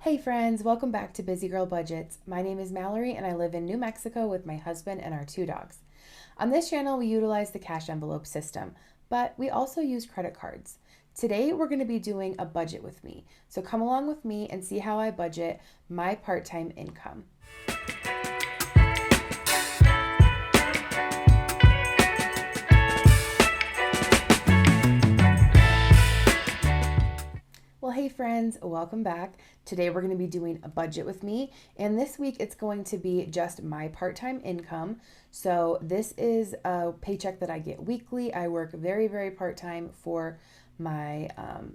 Hey friends, welcome back to Busy Girl Budgets. My name is Mallory and I live in New Mexico with my husband and our two dogs. On this channel, we utilize the cash envelope system, but we also use credit cards. Today, we're going to be doing a budget with me. So come along with me and see how I budget my part-time income. Well, hey friends, welcome back. Today we're going to be doing a budget with me, and this week it's going to be just my part-time income. So this is a paycheck that I get weekly. I work very part-time for my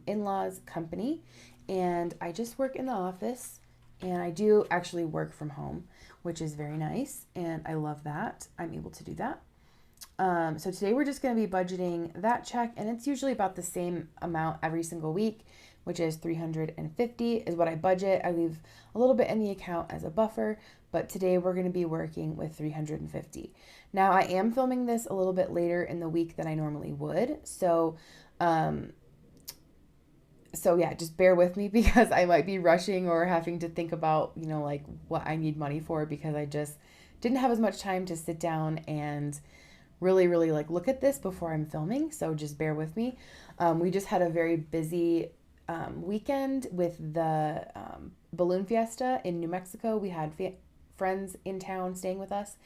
in-laws company, and I just work in the office, and I do actually work from home, which is very nice, and I love that. I'm able to do that. So today we're just going to be budgeting that check, and it's usually about the same amount every single week, which is $350 is what I budget. I leave a little bit in the account as a buffer, but today we're going to be working with $350. Now I am filming this a little bit later in the week than I normally would. So yeah, just bear with me because I might be rushing or having to think about, like what I need money for, because I just didn't have as much time to sit down and really like look at this before I'm filming. So just bear with me. We just had a very busy weekend with the balloon fiesta in New Mexico. We had friends in town staying with us,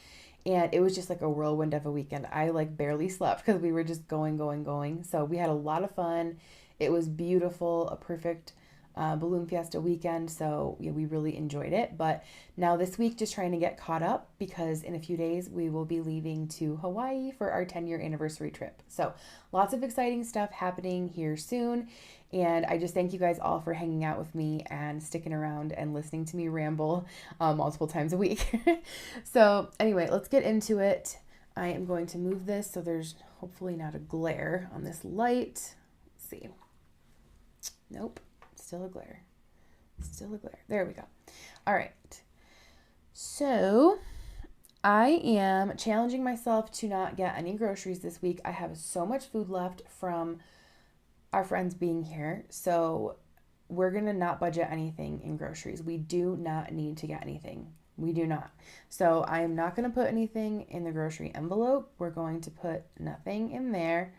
and it was just like a whirlwind of a weekend. I like barely slept because we were just going. So we had a lot of fun. It was beautiful, a perfect balloon fiesta weekend. So yeah, we really enjoyed it. But now this week, just trying to get caught up because in a few days we will be leaving to Hawaii for our 10-year anniversary trip. So lots of exciting stuff happening here soon. And I just thank you guys all for hanging out with me and sticking around and listening to me ramble multiple times a week. So anyway, let's get into it. I am going to move this so there's hopefully not a glare on this light. Let's see. Nope. Still a glare. There we go. All right. So I am challenging myself to not get any groceries this week. I have so much food left from our friends being here. So we're going to not budget anything in groceries. We do not need to get anything. We do not. So I am not going to put anything in the grocery envelope. We're going to put nothing in there.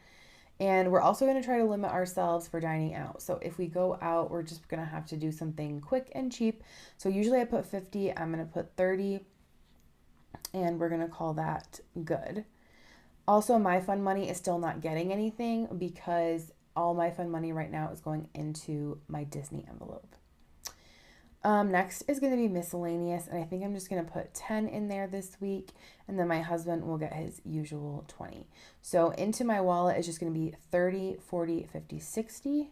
And we're also going to try to limit ourselves for dining out. So if we go out, we're just going to have to do something quick and cheap. So usually I put 50, I'm going to put 30, and we're going to call that good. Also, my fun money is still not getting anything because all my fun money right now is going into my Disney envelope. Next is going to be miscellaneous, and I think I'm just going to put 10 in there this week, and then my husband will get his usual 20. So into my wallet is just going to be 30, 40, 50, 60.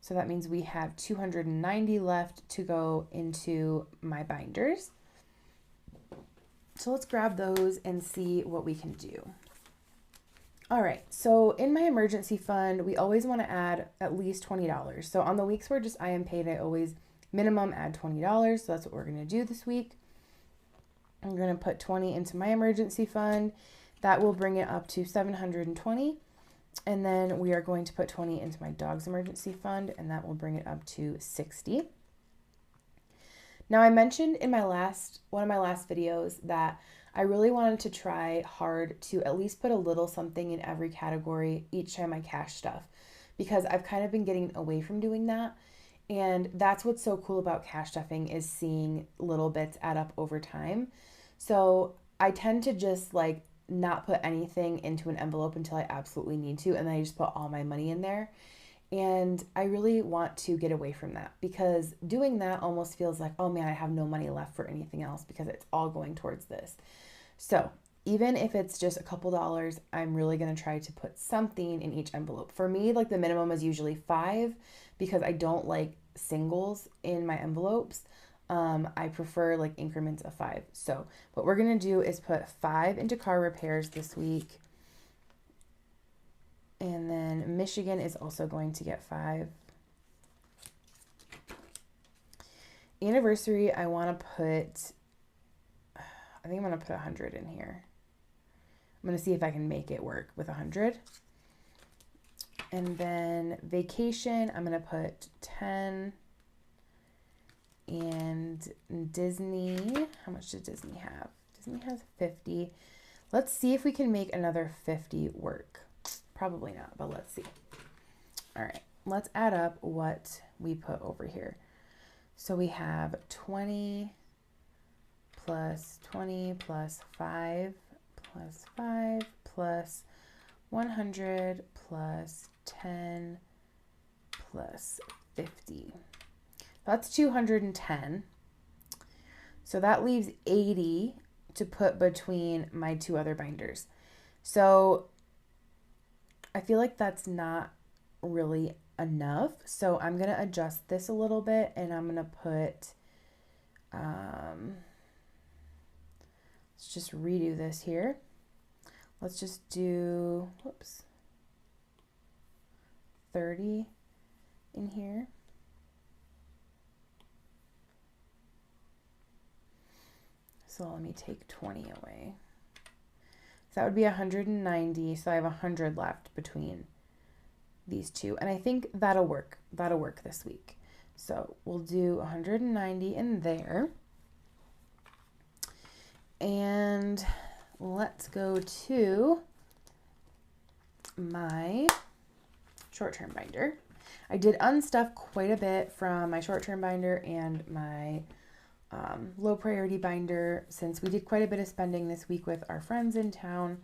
So that means we have 290 left to go into my binders. So let's grab those and see what we can do. All right, so in my emergency fund, we always want to add at least $20. So on the weeks where just I am paid, I always minimum add $20. So that's what we're going to do this week. I'm going to put 20 into my emergency fund. That will bring it up to 720. And then we are going to put 20 into my dog's emergency fund, and that will bring it up to 60. Now I mentioned in one of my last videos that I really wanted to try hard to at least put a little something in every category each time I cash stuff, because I've kind of been getting away from doing that. And that's what's so cool about cash stuffing, is seeing little bits add up over time. So I tend to just like not put anything into an envelope until I absolutely need to, and then I just put all my money in there. And I really want to get away from that, because doing that almost feels like, oh man, I have no money left for anything else because it's all going towards this. So even if it's just a couple dollars, I'm really going to try to put something in each envelope. For me, like the minimum is usually 5 because I don't like singles in my envelopes. I prefer like increments of 5. So what we're going to do is put 5 into car repairs this week. And then Michigan is also going to get 5. Anniversary, I want to put, I think I'm going to put 100 in here. I'm going to see if I can make it work with 100. And then vacation, I'm going to put 10. And Disney, how much did Disney have? Disney has 50. Let's see if we can make another 50 work. Probably not, but let's see. All right, let's add up what we put over here. So we have 20 plus 20 plus 5 plus 5 plus 100 plus 10 plus 50. That's 210. So that leaves 80 to put between my two other binders. So I feel like that's not really enough. So I'm going to adjust this a little bit, and I'm going to put, let's just redo this here. Let's just do, 30 in here. So let me take 20 away. So that would be 190. So I have 100 left between these two. And I think that'll work. That'll work this week. So we'll do 190 in there. And let's go to my short-term binder. I did unstuff quite a bit from my short-term binder and my low priority binder, since we did quite a bit of spending this week with our friends in town.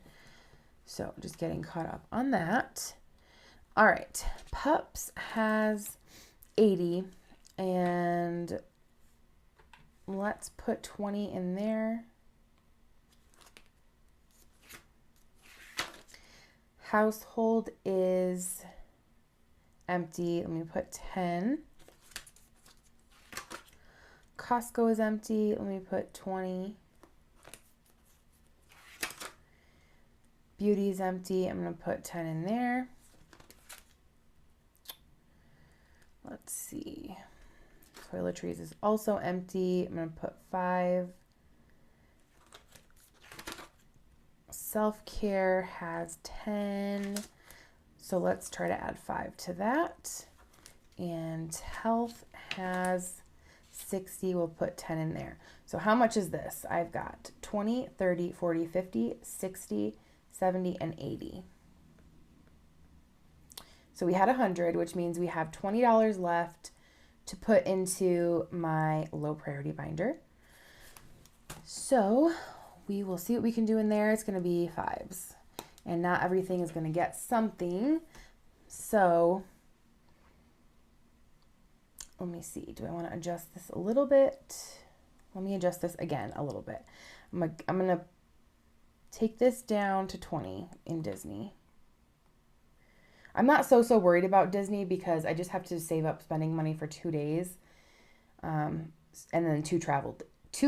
So just getting caught up on that. All right, Pups has 80, and let's put 20 in there. Household is empty. Let me put 10. Costco is empty. Let me put 20. Beauty is empty. I'm going to put 10 in there. Let's see. Toiletries is also empty. I'm going to put 5. Self-care has 10. So let's try to add 5 to that. And health has 60, we'll put 10 in there. So how much is this? I've got 20, 30, 40, 50, 60, 70, and 80. So we had 100, which means we have $20 left to put into my low priority binder. So we will see what we can do in there. It's going to be 5s. And not everything is going to get something. So let me see. Do I want to adjust this a little bit? Let me adjust this again a little bit. I'm going to take this down to 20 in Disney. I'm not so worried about Disney because I just have to save up spending money for 2 days. And then 2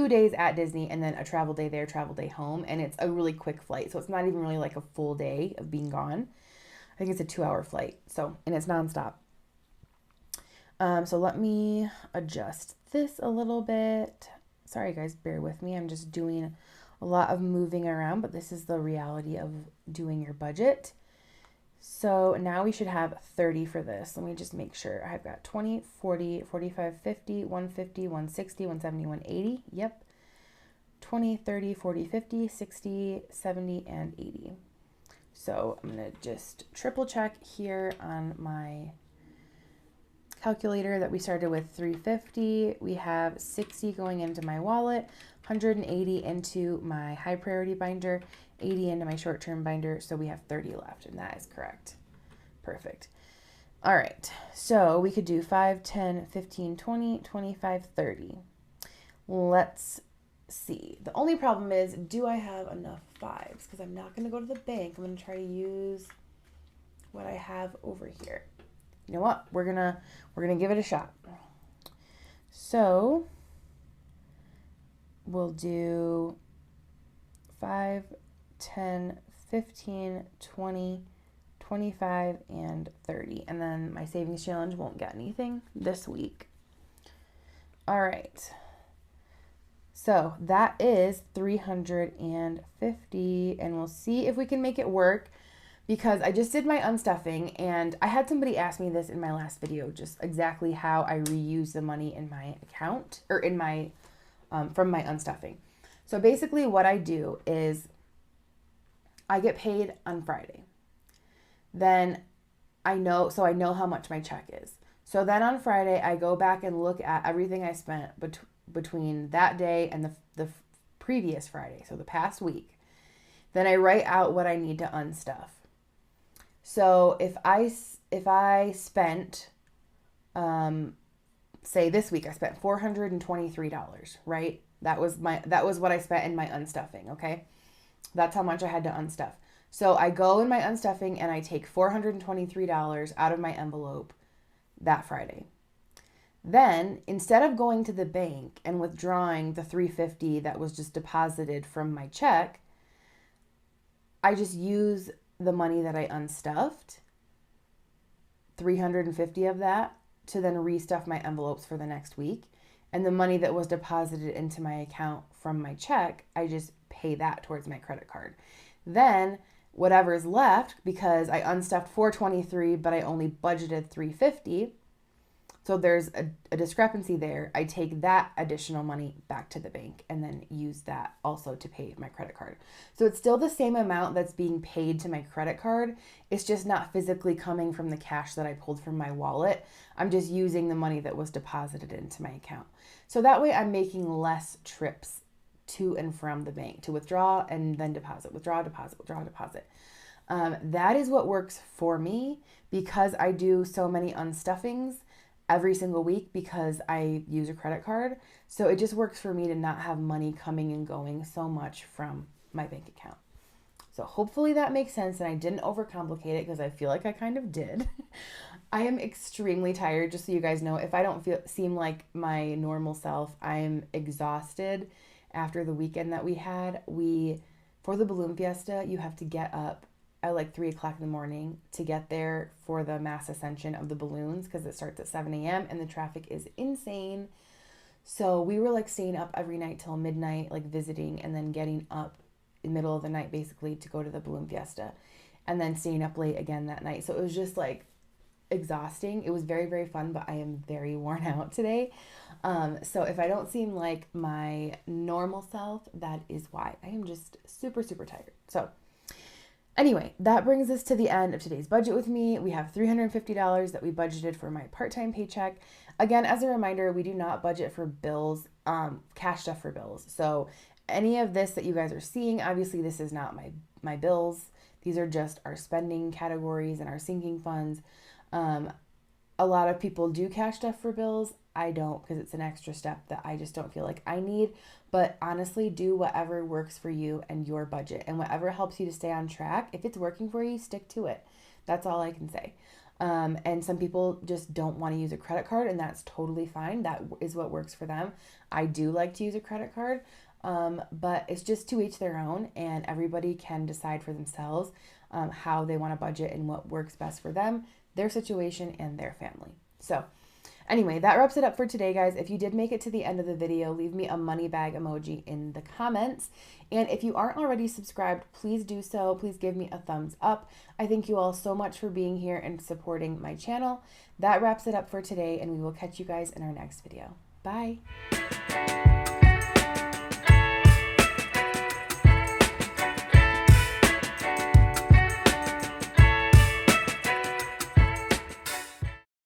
days at Disney, and then a travel day there, travel day home. And it's a really quick flight. So it's not even really like a full day of being gone. I think it's a 2-hour flight. So, and it's nonstop. So let me adjust this a little bit. Sorry guys, bear with me. I'm just doing a lot of moving around, but this is the reality of doing your budget. So now we should have 30 for this. Let me just make sure. I've got 20, 40, 45, 50, 150, 160, 170, 180. Yep. 20, 30, 40, 50, 60, 70, and 80. So I'm going to just triple check here on my calculator that we started with 350. We have 60 going into my wallet, 180 into my high priority binder, 80 into my short-term binder. So we have 30 left, and that is correct. Perfect. All right. So we could do 5, 10, 15, 20, 25, 30. Let's see. The only problem is, do I have enough 5s? Because I'm not going to go to the bank. I'm going to try to use what I have over here. You know what? We're gonna give it a shot. So we'll do 5, 10, 15, 20, 25, and 30. And then my savings challenge won't get anything this week. All right. So that is 350, and we'll see if we can make it work. because I just did my unstuffing, and I had somebody ask me this in my last video, just exactly how I reuse the money in my account or in my from my unstuffing. So basically what I do is I get paid on Friday. Then I know how much my check is. So then on Friday, I go back and look at everything I spent between that day and the previous Friday, so the past week. Then I write out what I need to unstuff. So if I spent, say this week I spent $423, right? That was what I spent in my unstuffing, okay? That's how much I had to unstuff. So I go in my unstuffing and I take $423 out of my envelope that Friday. Then, instead of going to the bank and withdrawing the $350 that was just deposited from my check, I just use the money that I unstuffed, $350 of that, to then restuff my envelopes for the next week. And the money that was deposited into my account from my check, I just pay that towards my credit card. Then whatever's left, because I unstuffed $423, but I only budgeted $350, so there's a discrepancy there. I take that additional money back to the bank and then use that also to pay my credit card. So it's still the same amount that's being paid to my credit card. It's just not physically coming from the cash that I pulled from my wallet. I'm just using the money that was deposited into my account. So that way I'm making less trips to and from the bank to withdraw and then deposit, withdraw, deposit, withdraw, deposit. That is what works for me because I do so many unstuffings every single week because I use a credit card. So it just works for me to not have money coming and going so much from my bank account. So hopefully that makes sense and I didn't overcomplicate it because I feel like I kind of did. I am extremely tired, just so you guys know. If I don't seem like my normal self, I am exhausted after the weekend that we had. For the balloon fiesta, you have to get up at like 3 o'clock in the morning to get there for the mass ascension of the balloons because it starts at 7 a.m. and the traffic is insane. So we were like staying up every night till midnight, like visiting, and then getting up in the middle of the night basically to go to the balloon fiesta and then staying up late again that night. So it was just like exhausting. It was very, very fun, but I am very worn out today. So if I don't seem like my normal self, that is why. I am just super, super tired. So anyway, that brings us to the end of today's budget with me. We have $350 that we budgeted for my part-time paycheck. Again, as a reminder, we do not budget for bills, cash stuff for bills. So any of this that you guys are seeing, obviously this is not my bills. These are just our spending categories and our sinking funds. A lot of people do cash stuff for bills. I don't because it's an extra step that I just don't feel like I need. But honestly, do whatever works for you and your budget and whatever helps you to stay on track. If it's working for you, stick to it. That's all I can say. And some people just don't want to use a credit card, and that's totally fine. That is what works for them. I do like to use a credit card, but it's just to each their own, and everybody can decide for themselves how they want to budget and what works best for them, their situation, and their family. So anyway, that wraps it up for today, guys. If you did make it to the end of the video, leave me a money bag emoji in the comments. And if you aren't already subscribed, please do so. Please give me a thumbs up. I thank you all so much for being here and supporting my channel. That wraps it up for today, and we will catch you guys in our next video. Bye.